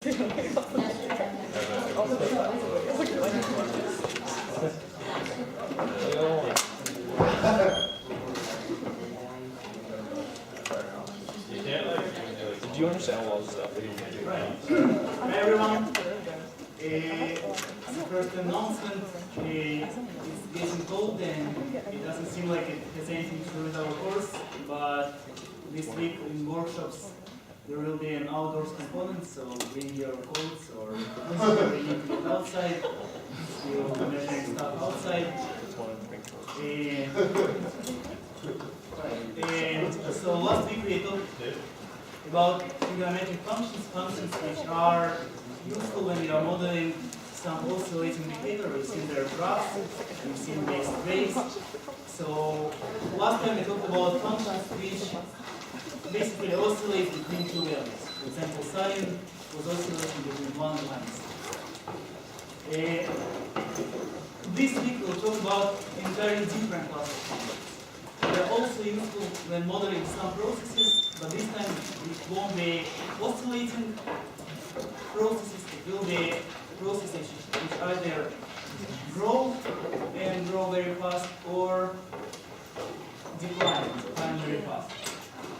Do you understand what was Right. Hi everyone. First announcement. It's getting cold and it doesn't seem like it has anything to do with our course, but this week in workshops there will be an outdoors component, so bring your coats or whatever you need to get outside. We will be measuring stuff outside. And so last week we talked about trigonometric functions which are useful when you are modeling some oscillating indicator. We've seen their graphs, we've seen base waves. So last time we talked about functions which basically oscillate between two values. For example, sine was oscillating between 1 and minus. This week we'll talk about entirely different class of functions. They are also useful when modeling some processes, but this time it won't be oscillating processes, it will be processes which either grow and grow very fast or decline very fast.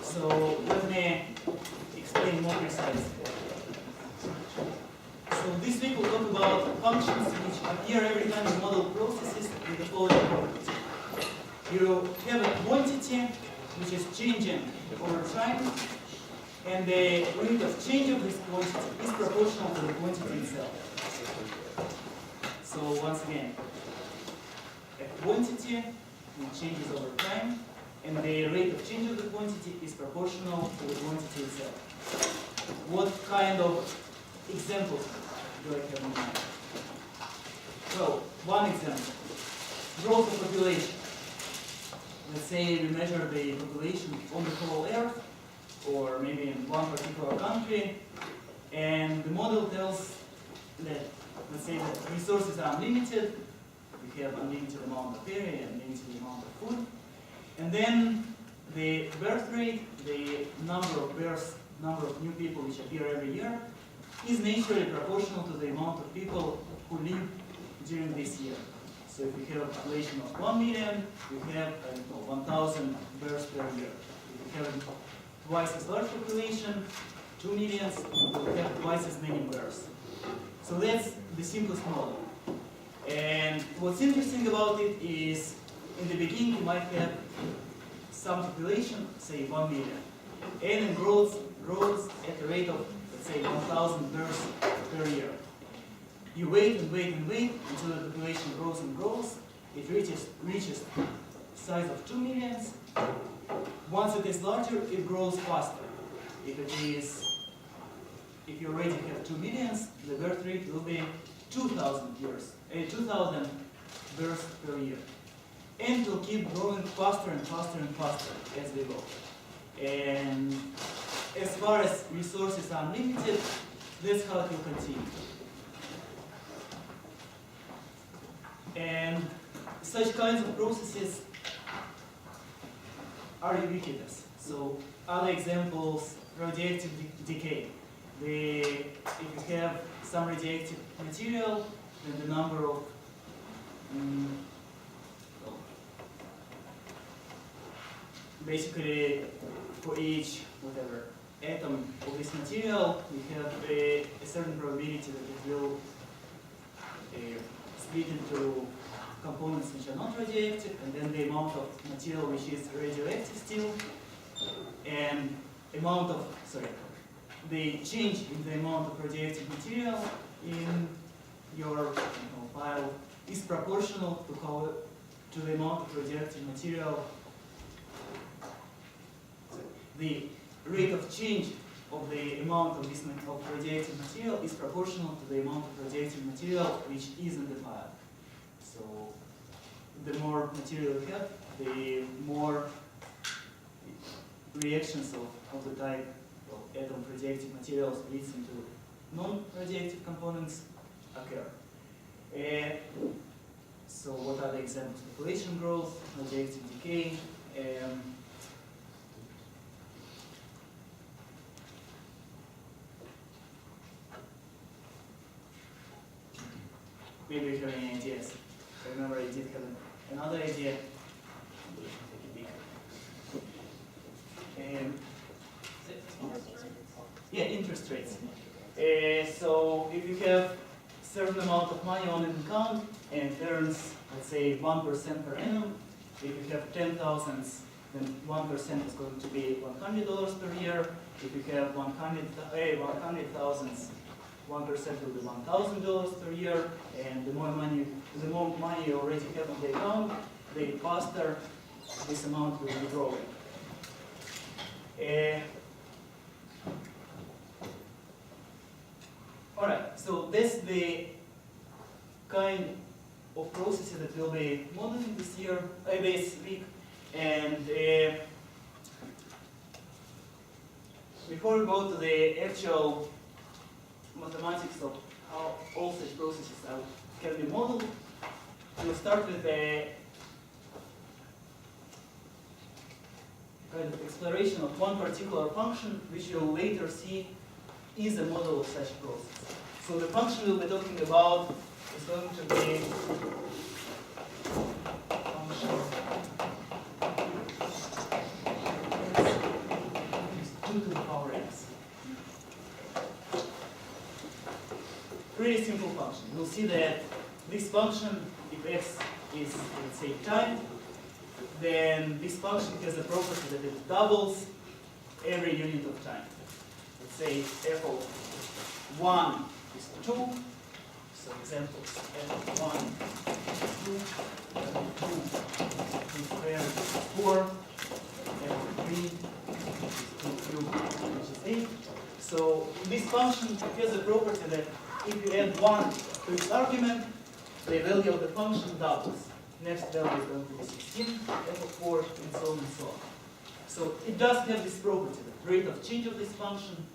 So let me explain more precisely. So this week we'll talk about functions which appear every time you model processes with the following properties. You have a quantity which is changing over time, and the rate of change of this quantity is proportional to the quantity itself. So once again, a quantity which changes over time, and the rate of change of the quantity is proportional to the quantity itself. What kind of examples do I have in mind? Well, one example, growth of population. Let's say we measure the population on the whole Earth, or maybe in one particular country, and the model tells that, let's say that resources are unlimited, we have unlimited amount of area, unlimited amount of food, and then the birth rate, the number of births, number of new people which appear every year, is naturally proportional to the amount of people who live during this year. So if we have a population of 1 million, we have 1,000 births per year. If we have twice as large population, 2 millions, we will have twice as many births. So that's the simplest model. And what's interesting about it is, in the beginning you might have some population, say 1 million, and it grows at the rate of, let's say, 1,000 births per year. You wait and wait and wait until the population grows and grows. It reaches size of 2 millions. Once it is larger, it grows faster. If you already have 2 millions, the birth rate will be 2,000 births per year. And it will keep growing faster and faster and faster as we go. And as far as resources are limited, that's how it will continue. And such kinds of processes are ubiquitous. So other examples, radioactive decay. If you have some radioactive material, then the number of basically for each atom of this material, we have a certain probability that it will split into components which are not radioactive, and then the amount of material which is radioactive still, and the change in the amount of radioactive material in your file is proportional to the amount of radioactive material. The rate of change of the amount of this radioactive material is proportional to the amount of radioactive material which is in the file. So the more material you have, the more reactions of the type of atom radioactive material splits into non-radioactive components occur. So what are the examples? Population growth, radioactive decay, maybe you have any ideas. I remember I did have another idea. Make it big. Yeah, interest rates. So if you have certain amount of money on an account and it earns, let's say, 1% per annum, if you have 10,000, then 1% is going to be $100 per year. If you have 100,000, 1% will be $1,000 per year, and the more money you already have on the account, the faster this amount will be growing. All right, so that's the kind of processes that we'll be modeling this week, and before we go to the actual mathematics of how all such processes can be modeled, we'll start with a kind of exploration of one particular function, which you'll later see is a model of such a process. So the function we'll be talking about is going to be function is 2 to the power x. Pretty simple function. You'll see that this function, if x is, let's say, time, then this function has a property that it doubles every unit of time. Let's say f of 1 is 2. So examples, f of 1 is 2, f of 2 squared is 4, f of 3 is 2 cubed, which is 8. So this function has a property that if you add 1 to its argument, the value of the function doubles. Next value is going to be 16, f of 4, and so on and so on. So it does have this property that rate of change of this function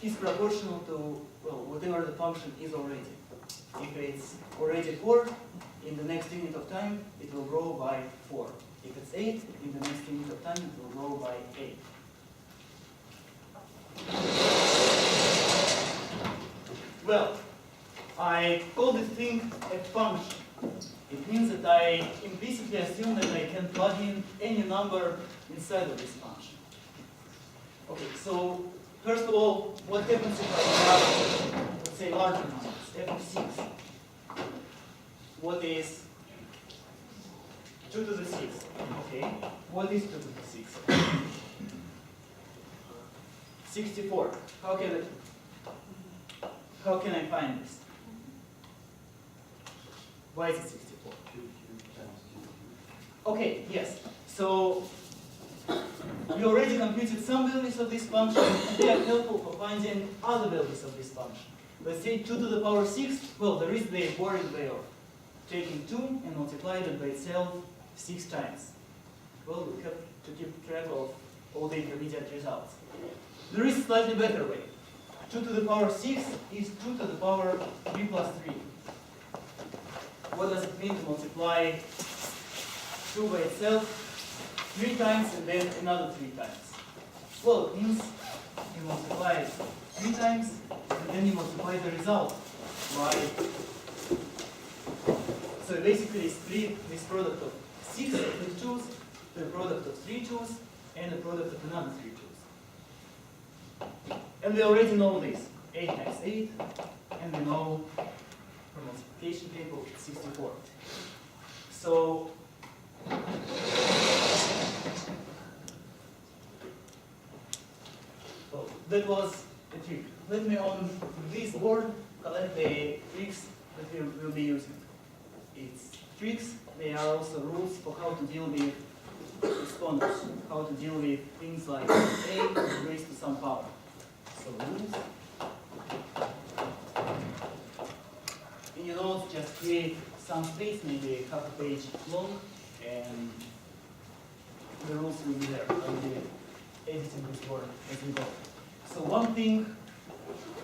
is proportional to, well, whatever the function is already. If it's already 4, in the next unit of time, it will grow by 4. If it's 8, in the next unit of time, it will grow by 8. Well, I call this thing a function. It means that I implicitly assume that I can plug in any number inside of this function. Okay, so first of all, what happens if I have, let's say, larger numbers, f of 6? What is 2 to the 6? Okay, what is 2 to the 6? 64. How can I find this? Why is it 64? Okay, yes. So we already computed some values of this function, and they are helpful for finding other values of this function. Let's say 2 to the power 6. Well, there is the boring way of taking 2 and multiplying it by itself 6 times. Well, we have to keep track of all the intermediate results. There is a slightly better way. 2 to the power 6 is 2 to the power 3 plus 3. What does it mean to multiply 2 by itself 3 times and then another 3 times? Well, it means you multiply it 3 times and then you multiply the result by. So basically you split this product of 6 with 2's, the product of 3 2's, and the product of another 3 2's. And we already know this, 8 times 8, and we know from multiplication table 64. So that was a trick. Let me on this board collect the tricks that we will be using. It's tricks, they are also rules for how to deal with exponents, how to deal with things like a raised to some power. So rules. In your notes, just create some space, maybe half a page long, and the rules will be there. I will be editing this board as we go. So one thing,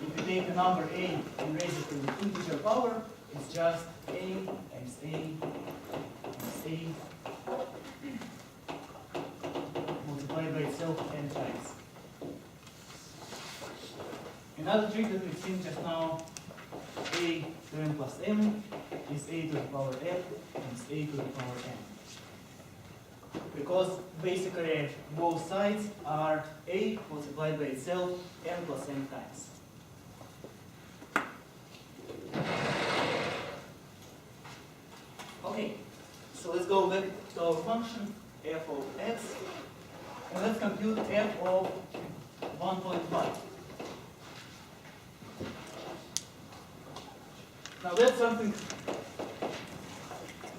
if you take a number a and raise it to the integer power, it's just a times a times a multiplied by itself n times. Another trick that we've seen just now a to n plus m is a to the power n times a to the power n. Because basically both sides are a multiplied by itself n plus m times. Okay, so let's go back to our function f of x, and let's compute f of 1.5. Now that's something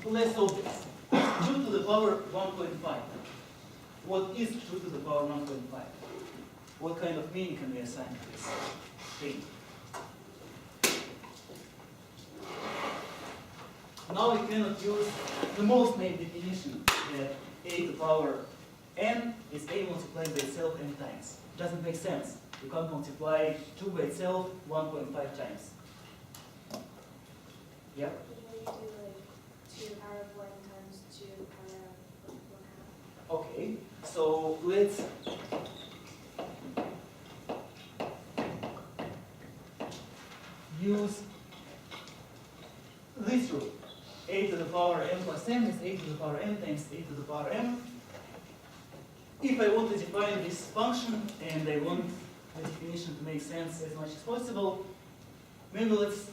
less obvious. 2 to the power 1.5. What is 2 to the power 1.5? What kind of meaning can we assign to this thing? Now we cannot use the most main definition that a to the power n is a multiplied by itself n times. Doesn't make sense. You can't multiply 2 by itself 1.5 times. Yeah? Can we do like 2 power of 1 times 2 power of 1/2? Okay, so let's use this rule. A to the power m plus m is a to the power n times a to the power m. If I want to define this function and I want the definition to make sense as much as possible, maybe let's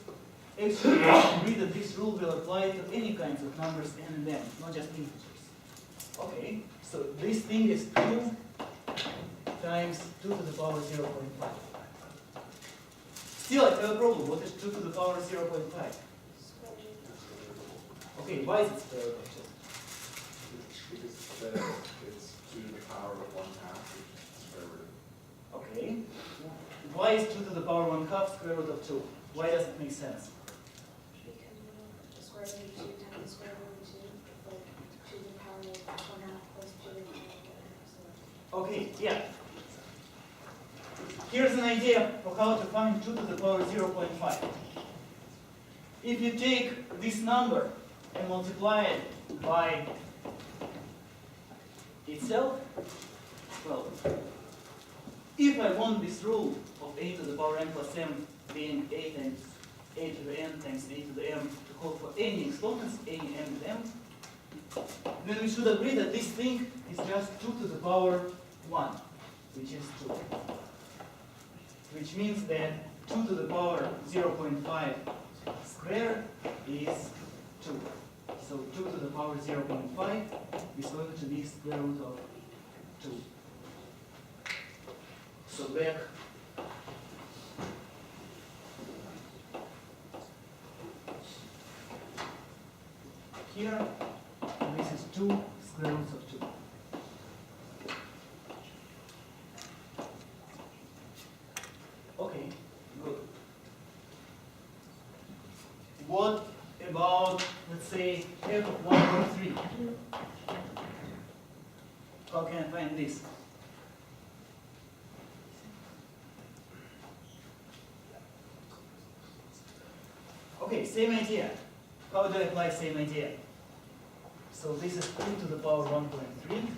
actually agree that this rule will apply to any kinds of numbers n and m, not just integers. Okay, so this thing is 2 times 2 to the power 0.5. Still, I have a problem. What is 2 to the power 0.5? Okay, why is it square root of 2? Because it's 2 to the power of 1/2, which is the square root. Okay. Why is 2 to the power 1/2 square root of 2? Why does it make sense? Because the square root of 2 times the square root of 2, like 2 to the power of 1/2 plus 2 to the power of 1/2. Okay, yeah. Here's an idea for how to find 2 to the power 0.5. If you take this number and multiply it by itself, well, if I want this rule of a to the power n plus m being a times a to the n times a to the m to hold for any exponents, any m and m, then we should agree that this thing is just 2 to the power 1, which is 2. Which means that 2 to the power 0.5 squared is 2. So 2 to the power 0.5 is going to be square root of 2. So back here, this is 2 square roots of 2. Okay, good. What about, let's say, f of 1.3? How can I find this? Okay, same idea. How do I apply same idea? So this is 2 to the power 1.3.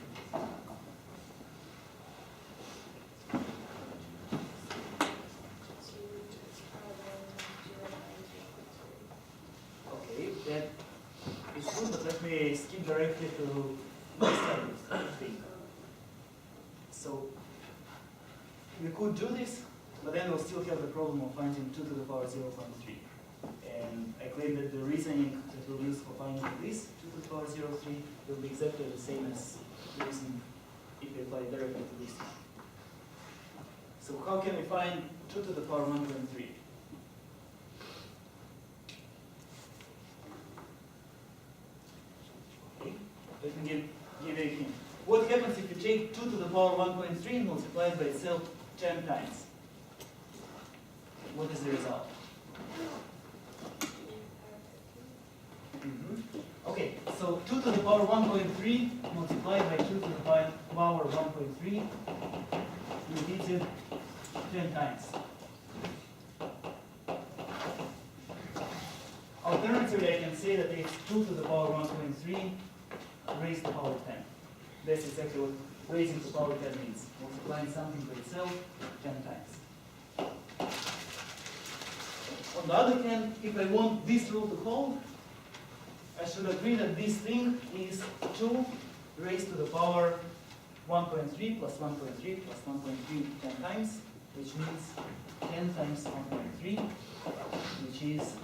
Okay, that is good, but let me skip directly to my studies thing. So we could do this, but then we'll still have the problem of finding 2 to the power 0.3. And I claim that the reasoning that we'll use for finding this 2 to the power 0.3 will be exactly the same as the reasoning if we apply directly to this one. So how can we find 2 to the power 1.3? Okay, let me give you a hint. What happens if you take 2 to the power 1.3 and multiply it by itself 10 times? What is the result? Okay, so 2 to the power 1.3 multiplied by 2 to the power 1.3 repeated 10 times. Alternatively, I can say that it's 2 to the power 1.3 raised to the power 10. That's exactly what raising to the power 10 means. Multiplying something by itself 10 times. On the other hand, if I want this rule to hold, I should agree that this thing is 2 raised to the power 1.3 plus 1.3 plus 1.3 10 times, which means 10 times 1.3, which is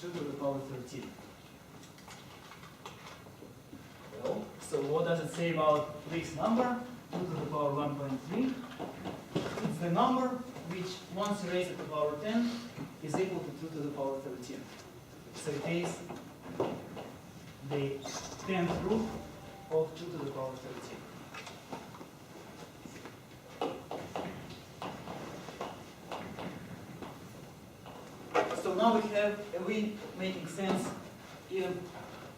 2 to the power 13. Well, so what does it say about this number? 2 to the power 1.3. It's the number which, once you raise it to the power 10, is equal to 2 to the power 13. So it is the 10th root of 2 to the power 13. So now we have a way making sense even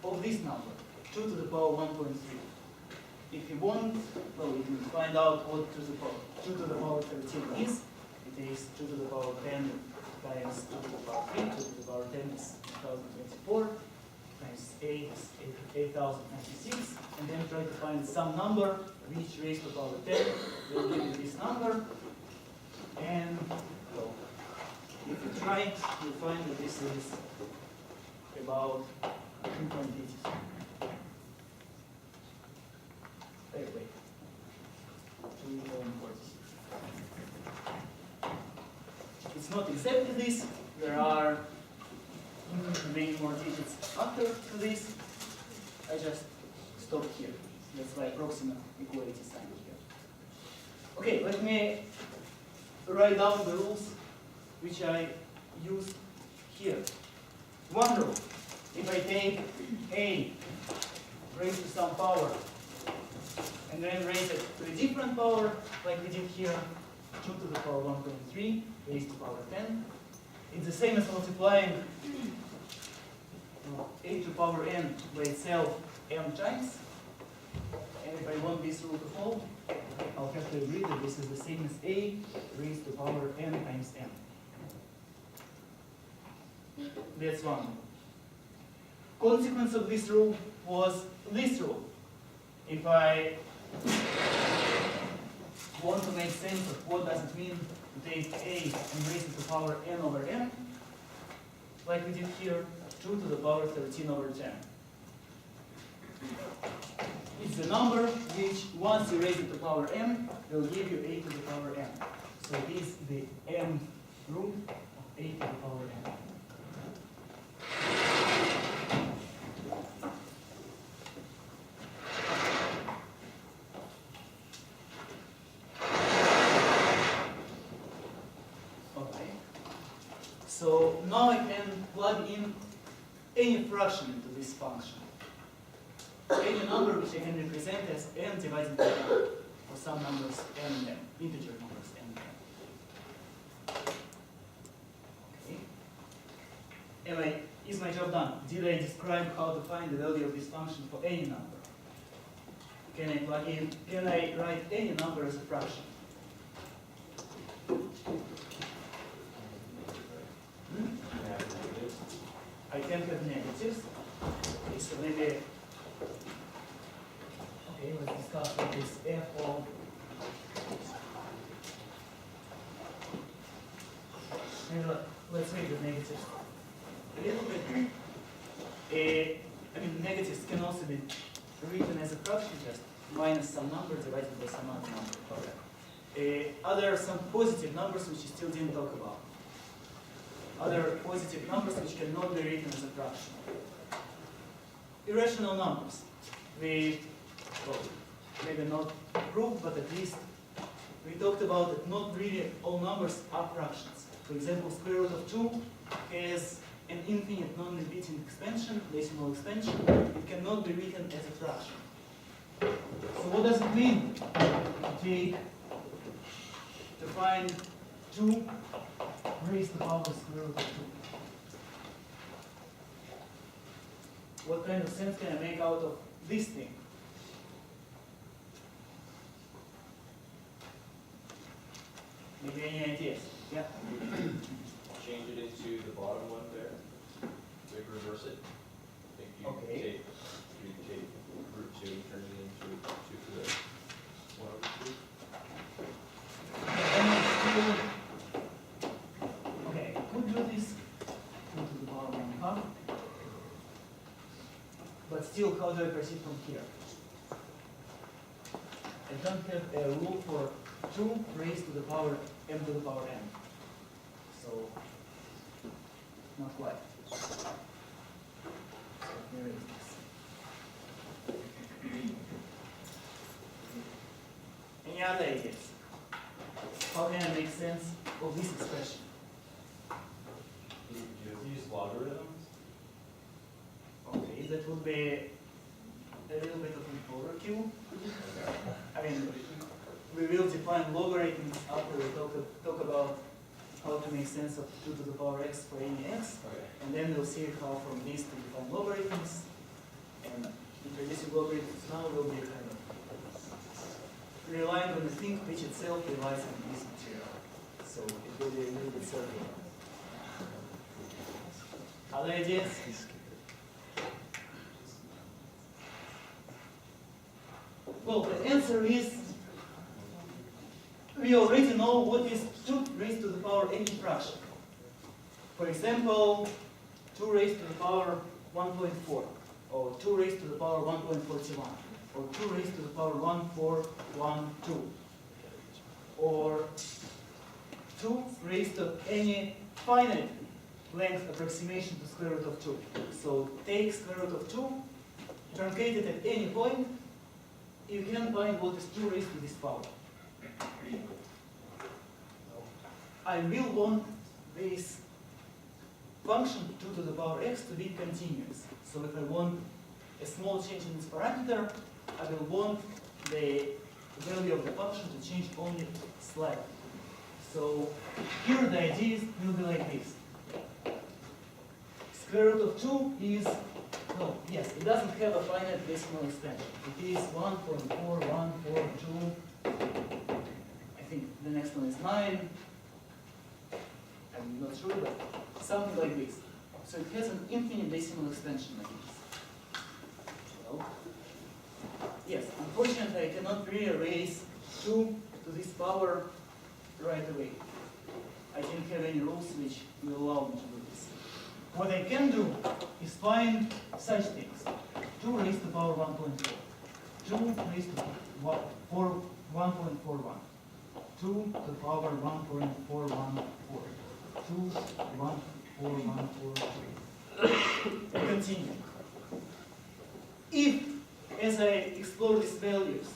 of this number, 2 to the power 1.3. If you want, well, you can find out what 2 to the power 13 is. It is 2 to the power 10 times 2 to the power 3. 2 to the power 10 is 1024 times 8 is 8096. And then try to find some number which raised to the power 10 will give you this number. And well, if you try, you'll find that this is about 2.86. Wait. 2.46. It's not exactly this. There are many more digits after this. I just stopped here. That's why approximate equality sign here. Okay, let me write down the rules which I use here. One rule: if I take a raised to some power and then raise it to a different power, like we did here, 2 to the power 1.3 raised to the power 10. It's the same as multiplying a to the power n by itself m times. And if I want this rule to hold, I'll have to agree that this is the same as a raised to the power n times n. That's one. Consequence of this rule was this rule. If I want to make sense of what does it mean to take a and raise it to the power n over n, like we did here, 2 to the power 13 over 10. It's the number which, once you raise it to the power n, will give you a to the power n. So it is the n root of a to the power n. So now I can plug in any fraction into this function. Any number which I can represent as n divided by n, for some numbers n and n, integer numbers n and n. Okay. Is my job done? Did I describe how to find the value of this function for any number? Can I write any number as a fraction? I can have negatives. Okay, so maybe, okay, let's discuss what is f of maybe let's make the negatives a little bit. Negatives can also be written as a fraction, just minus some number divided by some other number. Other some positive numbers which you still didn't talk about. Other positive numbers which cannot be written as a fraction. Irrational numbers. We, well, maybe not proved, but at least we talked about that not really all numbers are fractions. For example, square root of 2 has an infinite non-repeating expansion, decimal expansion. It cannot be written as a fraction. So what does it mean to find 2 raised to the power square root of 2? What kind of sense can I make out of this thing? Maybe any ideas? Yeah? Change it into the bottom one there. Maybe reverse it. Okay. You take root 2, turn it into 2 to the 1 over 2. Okay. do this? 2 to the power 1/2. But still, how do I proceed from here? I don't have a rule for 2 raised to the power m to the power n. So, not quite. So, here is this. Any other ideas? How can I make sense of this expression? Do you have to use logarithms? Okay, that would be a little bit of an overkill. I mean, we will define logarithms after we talk about how to make sense of 2 to the power x for any x. Okay. And then we'll see how from this to define logarithms. And introducing logarithms now will be kind of relying on the thing which itself relies on this material. So it will be a little bit circular. Other ideas? Well, the answer is we already know what is 2 raised to the power any fraction. For example, 2 raised to the power 1.4, or 2 raised to the power 1.41, or 2 raised to the power 1412, or 2 raised to any finite length approximation to square root of 2. So take square root of 2, truncate it at any point, you can find what is 2 raised to this power. I will want this function 2 to the power x to be continuous. So if I want a small change in this parameter, I will want the value of the function to change only slightly. So here the idea will be like this. Square root of 2 is, well, yes, it doesn't have a finite decimal expansion. It is 1.4142. I think the next one is 9. I'm not sure, but something like this. So it has an infinite decimal expansion like this. Well, yes, unfortunately I cannot rearrange 2 to this power right away. I didn't have any rules which will allow me to do this. What I can do is find such things. 2 raised to the power 1.4. 2 raised to 1.41. 2 to the power 1.414. 2, 1, 4, 1, 4, 3. Continue. If, as I explore these values,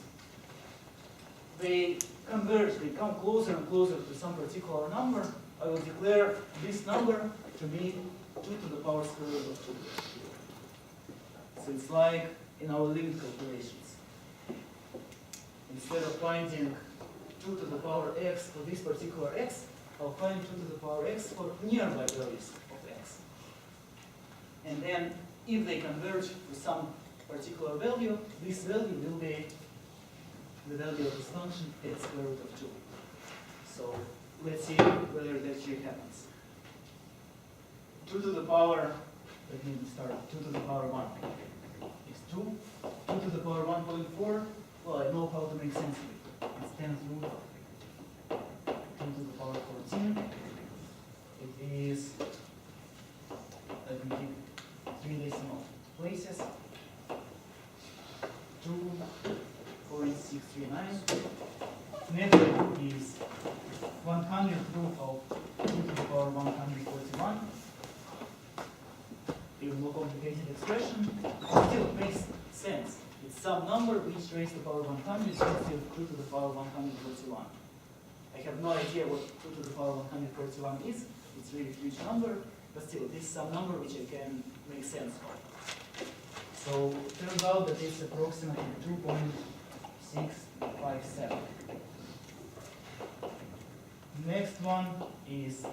they converge, they come closer and closer to some particular number, I will declare this number to be 2 to the power square root of 2. So it's like in our limit calculations. Instead of finding 2 to the power x for this particular x, I'll find 2 to the power x for nearby values of x. And then, if they converge to some particular value, this value will be the value of this function at square root of 2. So, let's see whether that actually happens. 2 to the power, let me start, 2 to the power 1 is 2. 2 to the power 1.4, well, I know how to make sense of it. It's 10th root 2 to the power 14. It is, let me keep 3 decimal places. 2.639. Network is 100th root of 2 to the power 141. Even more complicated expression, still makes sense. It's some number which raised to the power 100 is still 2 to the power 141. I have no idea what 2 to the power 141 is. It's really a huge number, but still, this is some number which I can make sense of. So it turns out that it's approximately 2.657. Next one is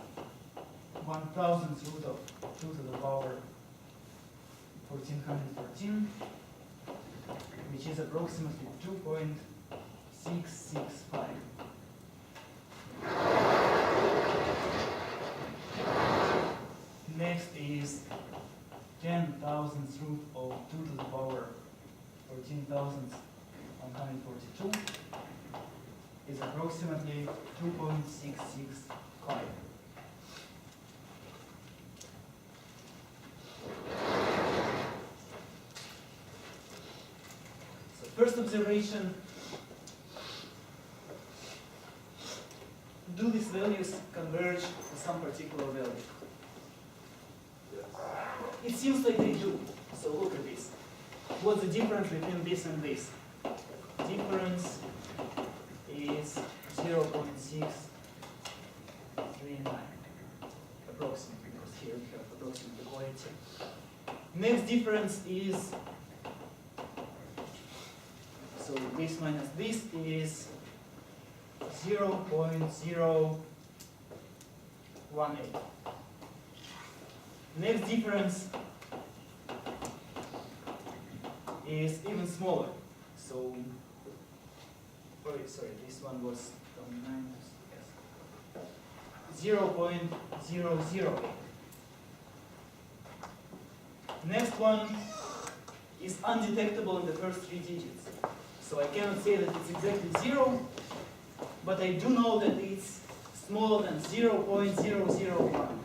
1,000th root of 2 to the power 1414, which is approximately 2.665. Next is 10,000th root of 2 to the power 14,142 is approximately 2.665. First observation, do these values converge to some particular value? It seems like they do. So look at this. What's the difference between this and this? Difference is 0.639 approximately, because here we have approximate equality. Next difference is, so this minus this is 0.018. Next difference is even smaller. So, sorry, this one was minus, yes, 0.008. Next one is undetectable in the first 3 digits. So I cannot say that it's exactly 0, but I do know that it's smaller than 0.001.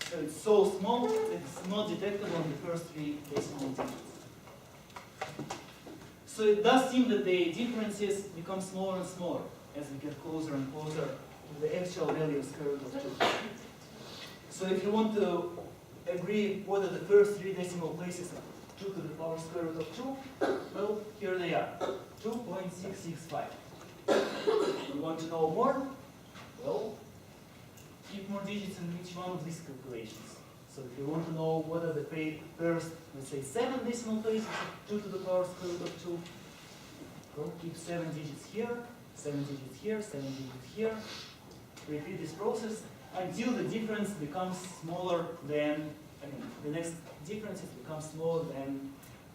So it's so small that it's not detectable in the first 3 decimal digits. So it does seem that the differences become smaller and smaller as we get closer and closer to the actual value of square root of 2. So if you want to agree what are the first 3 decimal places of 2 to the power square root of 2, well, here they are, 2.665. You want to know more? Well, keep more digits in each one of these calculations. So if you want to know what are the first, let's say, 7 decimal places of 2 to the power square root of 2, go keep 7 digits here, 7 digits here, 7 digits here. Repeat this process until the difference becomes smaller than, the next differences become smaller than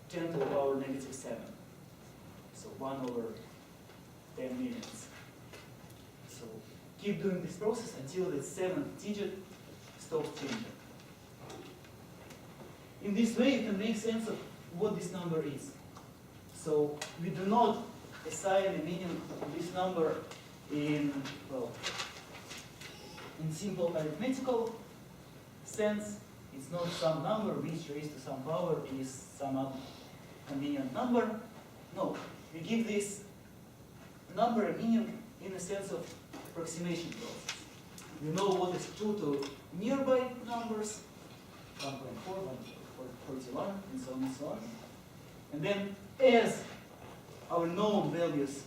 10 to the power negative 7. So 1 over 10 millions. So keep doing this process until the 7th digit stops changing. In this way, you can make sense of what this number is. So we do not assign a meaning to this number in, well, in simple arithmetical sense. It's not some number which raised to some power is some convenient number. No, we give this number a meaning in the sense of approximation process. We know what is 2 to nearby numbers, 1.4, 1.41, and so on and so on. And then as our known values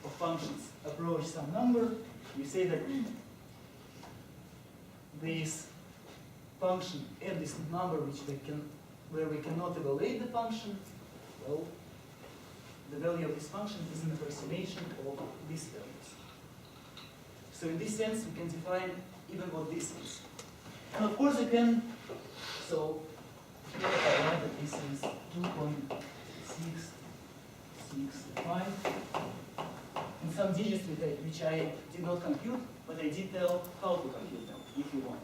of functions approach some number, we say that this function and this number where we cannot evaluate the function, well, the value of this function is an approximation of these values. So in this sense, we can define even what this is. And of course, we can, so here I write that this is 2.665, and some digits which I did not compute, but I did tell how to compute them, if you want.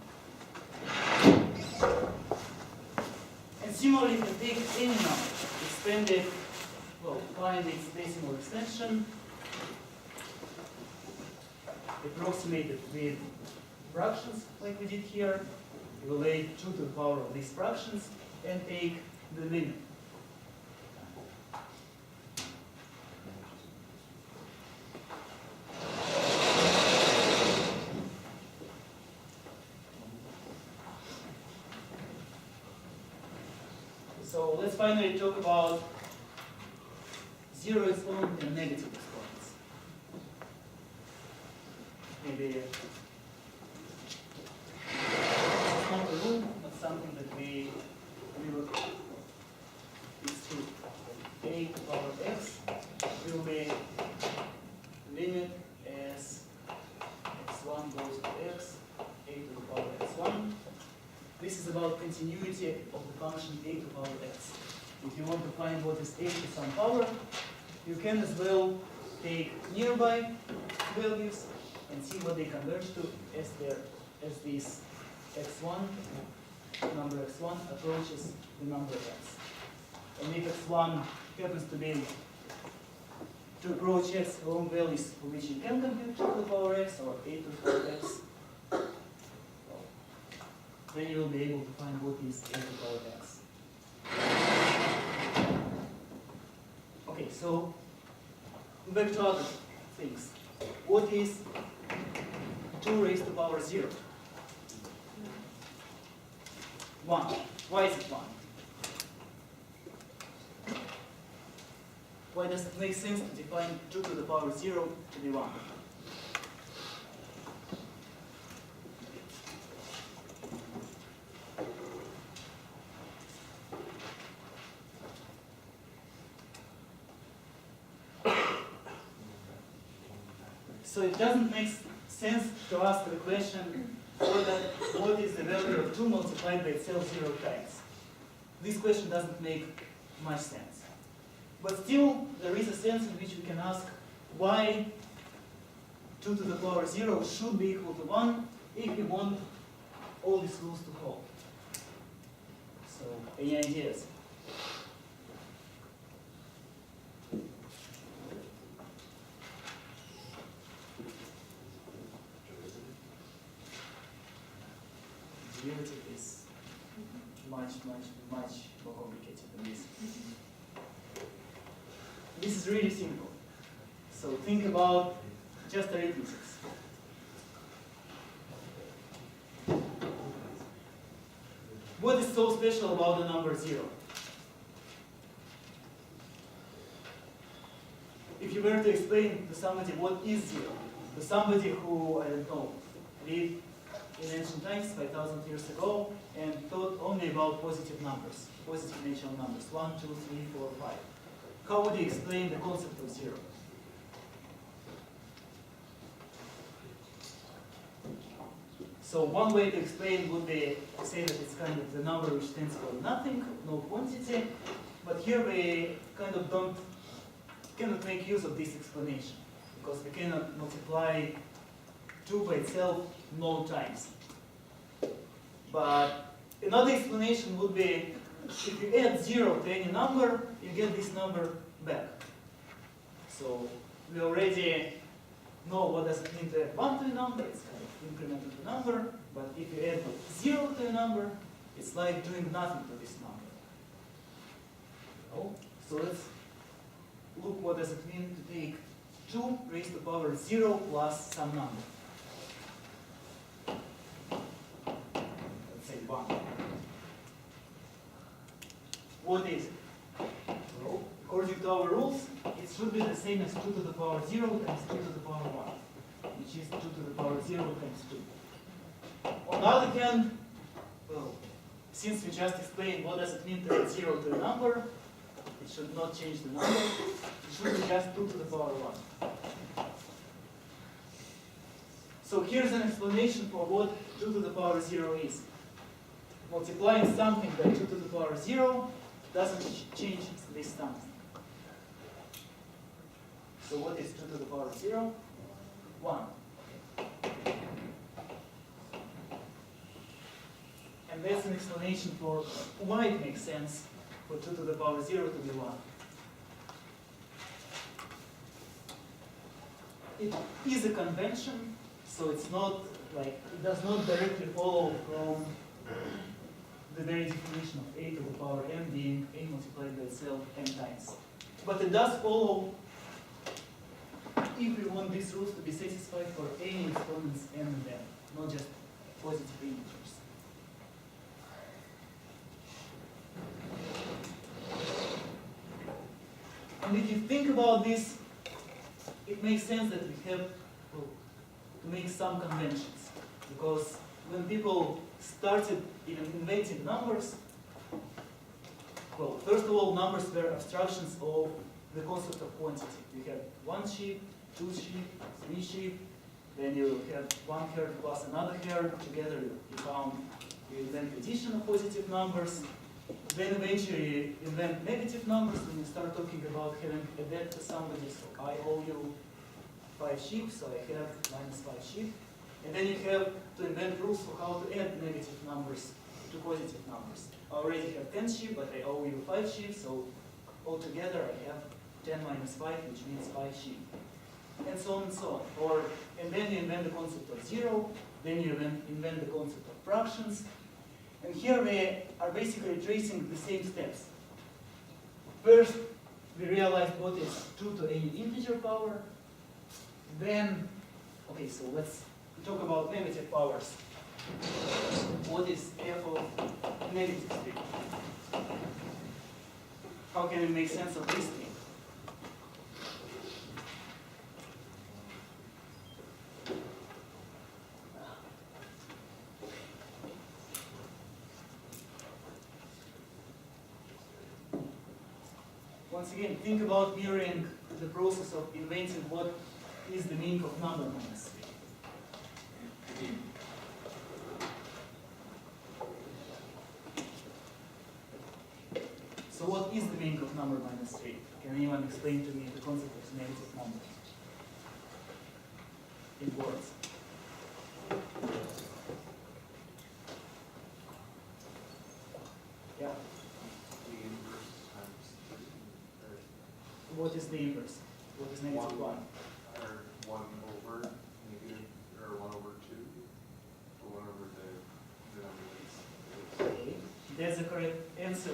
And similarly, if you take any number, expand it, well, find its decimal extension, approximate it with fractions, like we did here, evaluate 2 to the power of these fractions, and take the limit. So let's finally talk about zero exponent and negative exponents. Maybe it's not a rule, but something that we will is true. A to the power of x will be limit as x1 goes to x, a to the power of x1. This is about continuity of the function a to the power of x. If you want to find what is a to some power, you can as well take nearby values and see what they converge to as this x1, number x1 approaches the number x. And if x1 happens to approach x along values for which you can compute 2 to the power x or a to the power x, then you will be able to find what is a to the power x. so back to other things. What is 2 raised to the power 0? 1. Why is it 1? Why does it make sense to define 2 to the power 0 to be 1? So it doesn't make sense to ask the question, what is the value of 2 multiplied by itself 0 times? This question doesn't make much sense. But still, there is a sense in which we can ask why 2 to the power 0 should be equal to 1 if we want all these rules to hold. So, any ideas? Ingenuity is much more complicated than this. This is really simple. So think about just arithmetics. What is so special about the number 0? If you were to explain to somebody what is 0, to somebody who, I don't know, lived in ancient times, 5,000 years ago, and thought only about positive numbers, positive natural numbers, 1, 2, 3, 4, 5. How would you explain the concept of 0? So one way to explain would be to say that it's kind of the number which stands for nothing, no quantity, but here we kind of cannot make use of this explanation, because we cannot multiply 2 by itself no times. But another explanation would be, if you add 0 to any number, you get this number back. So we already know what does it mean to add 1 to a number, it's kind of incremental to a number, but if you add 0 to a number, it's like doing nothing to this number. Oh, so let's look what does it mean to take 2 raised to the power 0 plus some number. Let's say 1. What is it? Well, according to our rules, it should be the same as 2 to the power 0 times 2 to the power 1, which is 2 to the power 0 times 2. On the other hand, well, since we just explained what does it mean to add 0 to a number, it should not change the number. It should be just 2 to the power 1. So here's an explanation for what 2 to the power 0 is. Multiplying something by 2 to the power 0 doesn't change this something. So what is 2 to the power 0? 1. And that's an explanation for why it makes sense for 2 to the power 0 to be 1. It is a convention, so it's not like, it does not directly follow from the very definition of a to the power n being a multiplied by itself n times. But it does follow if we want these rules to be satisfied for any exponents n and n, not just positive integers. And if you think about this, it makes sense that we have to make some conventions. Because when people started even inventing numbers, well, first of all, numbers were abstractions of the concept of quantity. You have 1 sheep, 2 sheep, 3 sheep, then you have 1 herd plus another herd, together you invent addition of positive numbers. Then eventually you invent negative numbers when you start talking about having a debt to somebody. So I owe you 5 sheep, so I have minus 5 sheep. And then you have to invent rules for how to add negative numbers to positive numbers. I already have 10 sheep, but I owe you 5 sheep, so altogether I have 10 minus 5, which means 5 sheep. And so on and so on. And then you invent the concept of 0, then you invent the concept of fractions. And here we are basically tracing the same steps. First, we realized what is 2 to any integer power. Then, okay, so let's talk about negative powers. What is f of negative 3? How can we make sense of this thing? Once again, think about mirroring the process of inventing what is the meaning of number minus 3. So what is the meaning of number minus 3? Can anyone explain to me the concept of negative number in words? Yeah. The inverse times 3, What is the inverse? What is negative 1? or 1 over negative, or 1 over 2, or 1 over the number that's. Okay. That's the correct answer.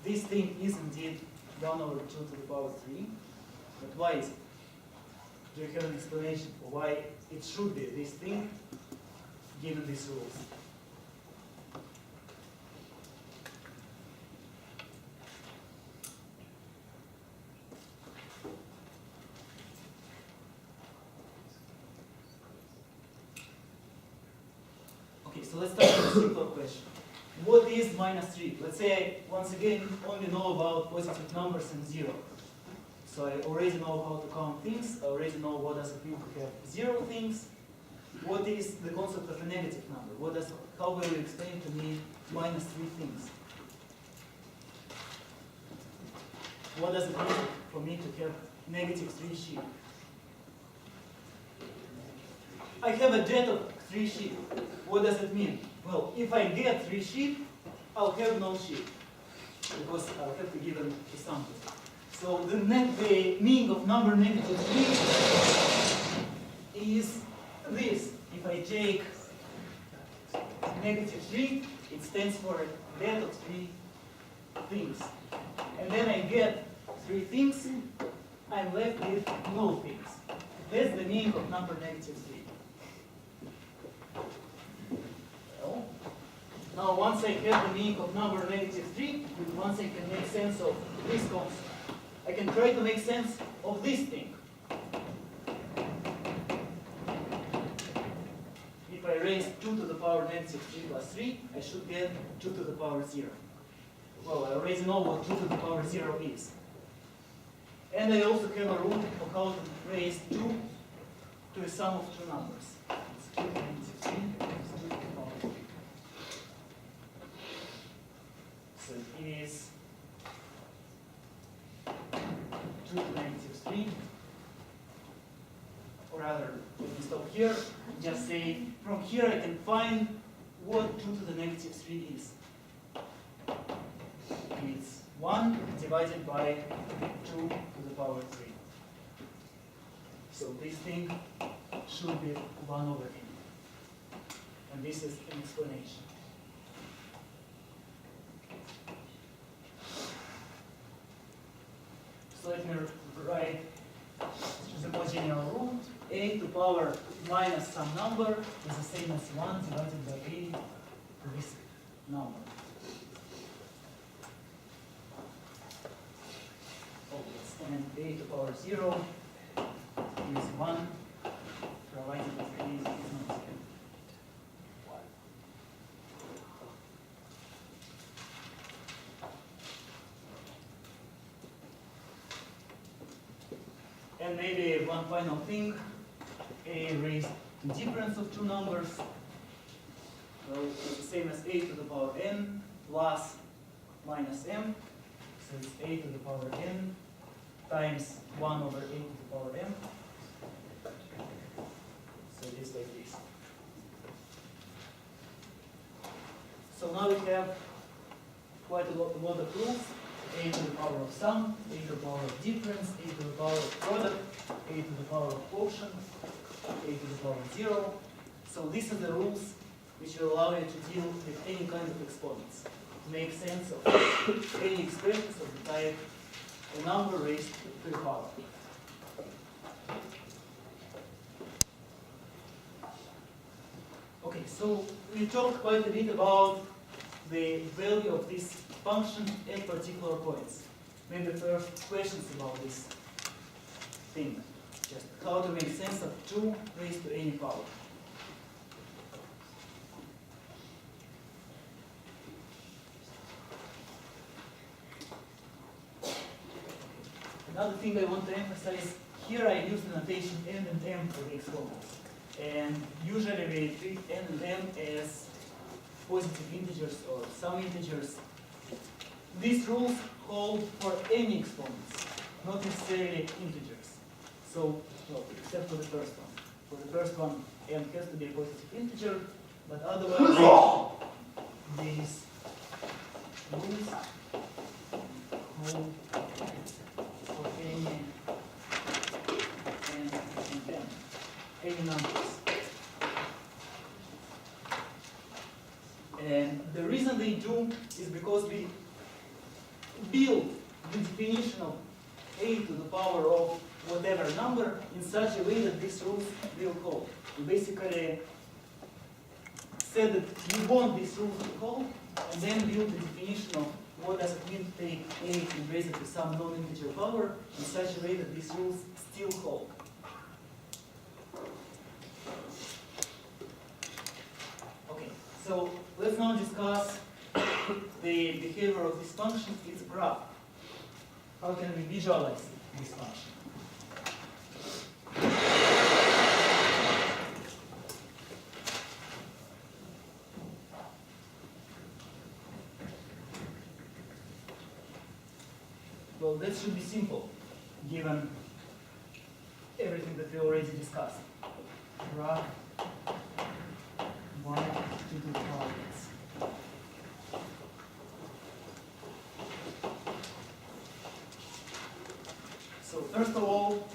This thing is indeed 1 over 2 to the power 3. But why is it? Do you have an explanation for why it should be this thing given these rules? Okay, so let's start with a simple question. What is minus 3? Let's say I, once again, only know about positive numbers and 0. So I already know how to count things. I already know what does it mean to have 0 things. What is the concept of a negative number? How will you explain to me minus 3 things? What does it mean for me to have negative 3 sheep? I have a debt of 3 sheep. What does it mean? Well, if I get 3 sheep, I'll have no sheep, because I'll have to give them to something. So the meaning of number negative 3 is this. If I take negative 3, it stands for a debt of 3 things. And then I get 3 things, I'm left with no things. That's the meaning of number negative 3. Well, now once I have the meaning of number negative 3, once I can make sense of this concept, I can try to make sense of this thing. If I raise 2 to the power negative 3 plus 3, I should get 2 to the power 0. Well, I already know what 2 to the power 0 is. And I also have a rule of how to raise 2 to a sum of 2 numbers. It's 2 to the negative 3 times 2 to the power 3. So it is 2 to the negative 3. Or rather, let me stop here. Just say, from here I can find what 2 to the negative 3 is. It's 1 divided by 2 to the power 3. So this thing should be 1 over n. And this is an explanation. So let me write the more general rule. A to power minus some number is the same as 1 divided by a to this number. And a to power 0 is 1, provided that a is not 0. And maybe one final thing, a raised to difference of 2 numbers. Well, it's the same as a to the power n plus minus m. So it's a to the power n times 1 over a to the power m. So it is like this. So now we have quite a lot of rules. A to the power of sum, a to the power of difference, a to the power of product, a to the power of quotient, a to the power of 0. So these are the rules which will allow you to deal with any kind of exponents, to make sense of any expressions of the type a number raised to the power. Okay, so we talked quite a bit about the value of this function at particular points. Maybe first questions about this thing. Just how to make sense of 2 raised to any power. Another thing I want to emphasize, here I use the notation n and m for the exponents. And usually we treat n and m as positive integers or some integers. These rules hold for any exponents, not necessarily integers. So, well, except for the first one. For the first one, m has to be a positive integer, but otherwise, these rules hold for any n and m, any numbers. And the reason they do is because we build the definition of a to the power of whatever number in such a way that these rules will hold. We basically said that we want these rules to hold, and then build the definition of what does it mean to take a and raise it to some non-integer power in such a way that these rules still hold. Okay, so let's now discuss the behavior of this function. It's a graph. How can we visualize this function? Well, that should be simple, given everything that we already discussed. Graph y to the power x. So first of all,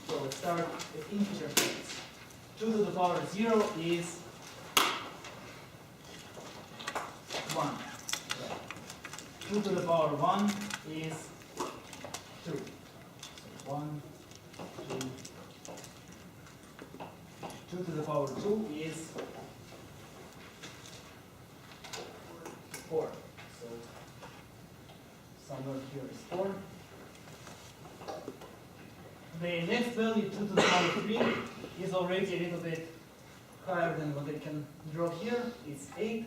so let's start with integer points. 2 to the power 0 is 1. 2 to the power 1 is 2. So 1, 2. 2 to the power 2 is 4. So somewhere here is 4. The next value, 2 to the power 3, is already a little bit higher than what I can draw here. It's 8,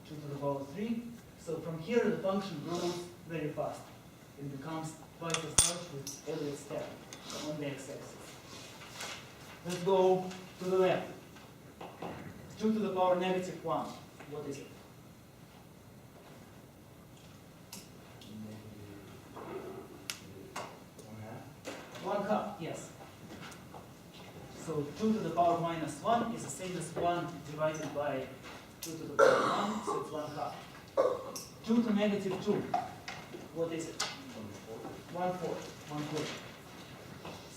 2 to the power 3. So from here, the function grows very fast. It becomes twice as large with every step on the x-axis. Let's go to the left. 2 to the power negative 1. What is it? 1/2, yes. So 2 to the power minus 1 is the same as 1 divided by 2 to the power 1, so it's 1/2. 2 to negative 2, what is it? 1/4. 1/4.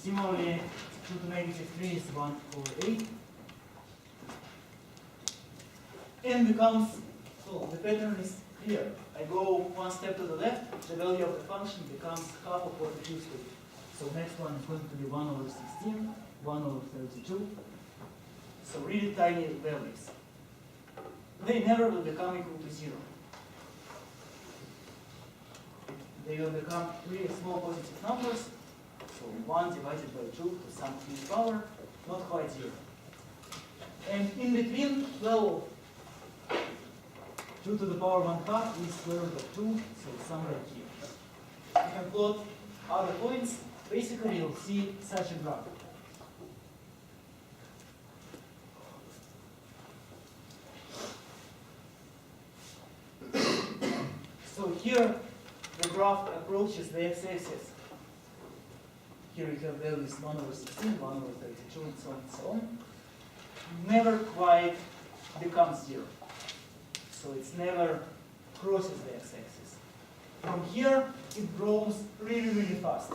Similarly, 2 to negative 3 is 1/8. And becomes, so the pattern is clear. I go one step to the left, the value of the function becomes half of what it used to be. So next one is going to be 1/16, 1/32. So really tiny values. They never will become equal to 0. They will become really small positive numbers. So 1 divided by 2 to some power, not quite 0. And in between, well, 2 to the power 1/2 is square root of 2, so it's somewhere here. You can plot other points. Basically, you'll see such a graph. So here, the graph approaches the x-axis. Here we have values 1/16, 1/32, and so on and so on. Never quite becomes 0. So it's never crosses the x-axis. From here, it grows really, really fast.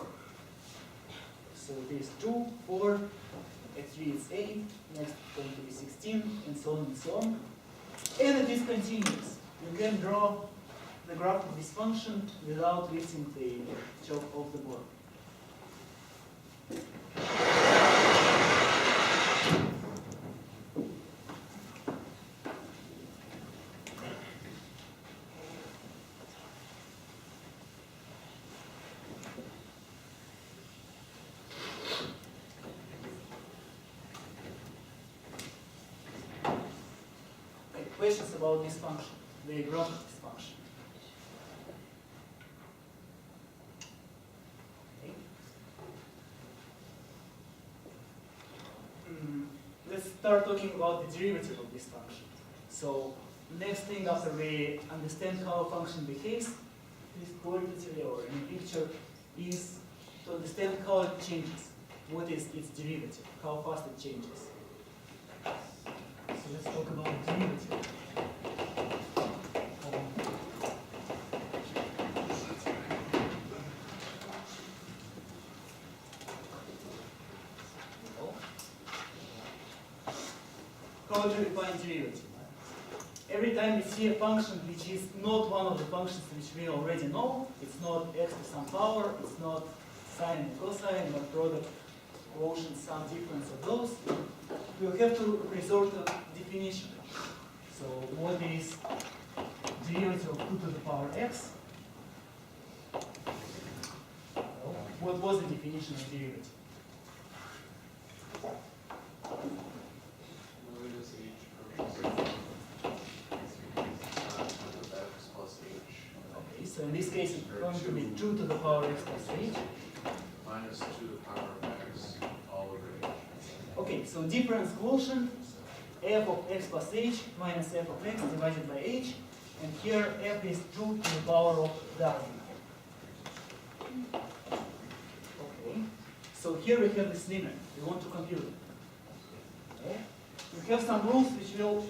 So it is 2, 4, at 3 it's 8, next going to be 16, and so on and so on. And it is continuous. You can draw the graph of this function without lifting the chalk off the board. Okay, questions about this function, the graph of this function? Okay. Let's start talking about the derivative of this function. So next thing after we understand how a function behaves, this qualitatively or in a picture, is to understand how it changes. What is its derivative? How fast it changes. So let's talk about derivative. How do we find derivative? Every time we see a function which is not one of the functions which we already know, it's not x to some power, it's not sine and cosine, not product, quotient, some difference of those, we will have to resort to definition. So what is derivative of 2 to the power x? Well, what was the definition of derivative? Okay, so in this case it's going to be 2 to the power x plus h. Minus 2 to the power of x all over h. Okay, so difference quotient f of x plus h minus f of x divided by h, and here f is 2 to the power of the argument. Okay, so here we have this limit. We want to compute it. Okay. We have some rules which will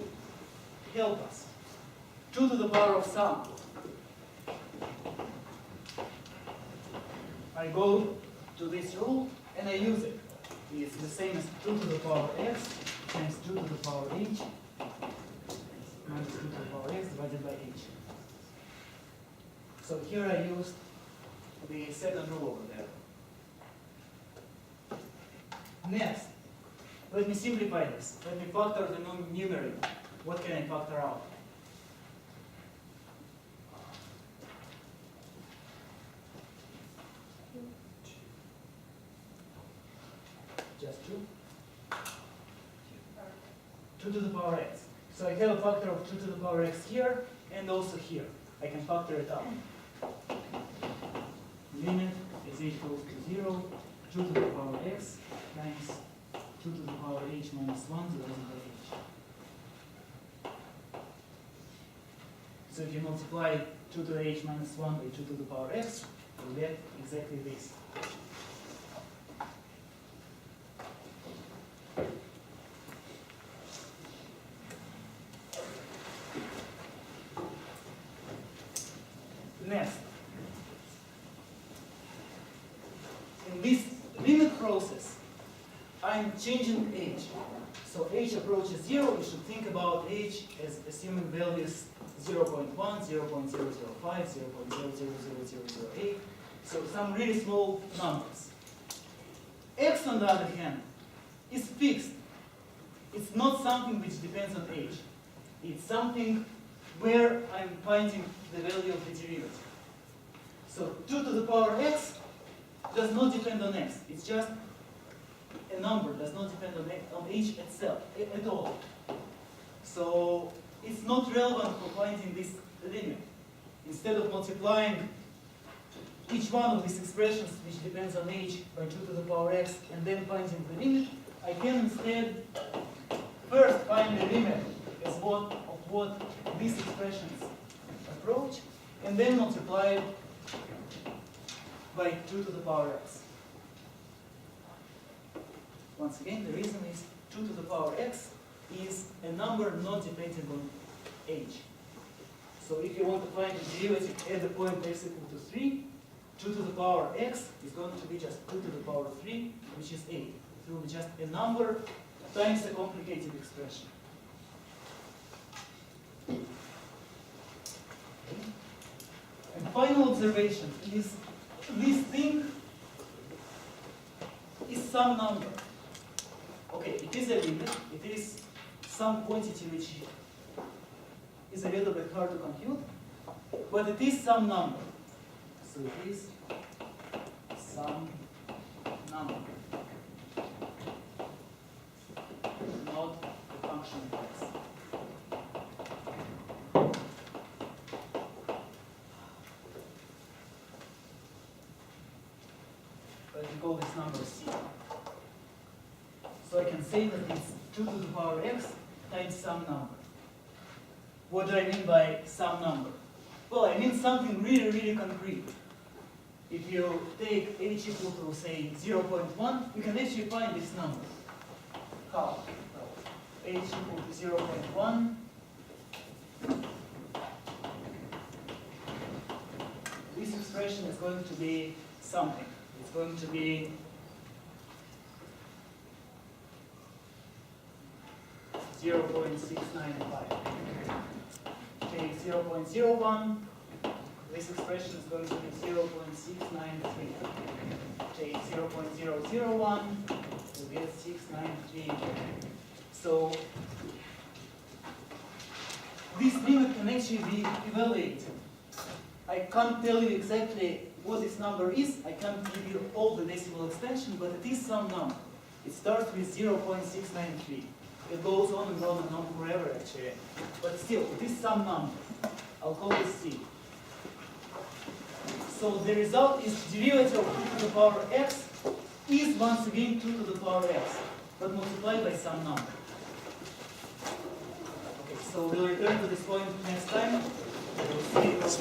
help us. 2 to the power of sum. I go to this rule and I use it. It's the same as 2 to the power x times 2 to the power h minus 2 to the power x divided by h. So here I used the second rule over there. Next, let me simplify this. Let me factor the numerator. What can I factor out? Just 2? 2 to the power x. So I have a factor of 2 to the power x here and also here. I can factor it out. Limit is equal to 0, 2 to the power x times 2 to the power h minus 1 divided by h. So if you multiply 2 to the h minus 1 by 2 to the power x, you get exactly this. Next, in this limit process, I'm changing h. So h approaches 0, you should think about h as assuming values 0.1, 0.005, 0.00008, so some really small numbers. X, on the other hand, is fixed. It's not something which depends on h. It's something where I'm finding the value of the derivative. So 2 to the power x does not depend on x. It's just a number, does not depend on h itself at all. So it's not relevant for finding this limit. Instead of multiplying each one of these expressions which depends on h by 2 to the power x and then finding the limit, I can instead first find the limit as what these expressions approach, and then multiply it by 2 to the power x. Once again, the reason is 2 to the power x is a number not dependent on h. So if you want to find the derivative at the point x equal to 3, 2 to the power x is going to be just 2 to the power 3, which is 8. It will be just a number times a complicated expression. final observation is this thing is some number. Okay, it is a limit, it is some quantity which is a little bit hard to compute, but it is some number. So it is some number, not the function of x. Let me call this number c. So I can say that it's 2 to the power x times some number. What do I mean by some number? Well, I mean something really, really concrete. If you take h equal to, say, 0.1, you can actually find this number. How? Well, h equal to 0.1. This expression is going to be something. It's going to be 0.695. Take 0.01. This expression is going to be 0.693. Take 0.001, you get 693. So this limit can actually be evaluated. I can't tell you exactly what this number is. I can't give you all the decimal extension, but it is some number. It starts with 0.693. It goes on and on and on forever, actually. But still, it is some number. I'll call it c. So the result is derivative of 2 to the power x is once again 2 to the power x, but multiplied by some number. Okay, so we'll return to this point next time. We'll see what's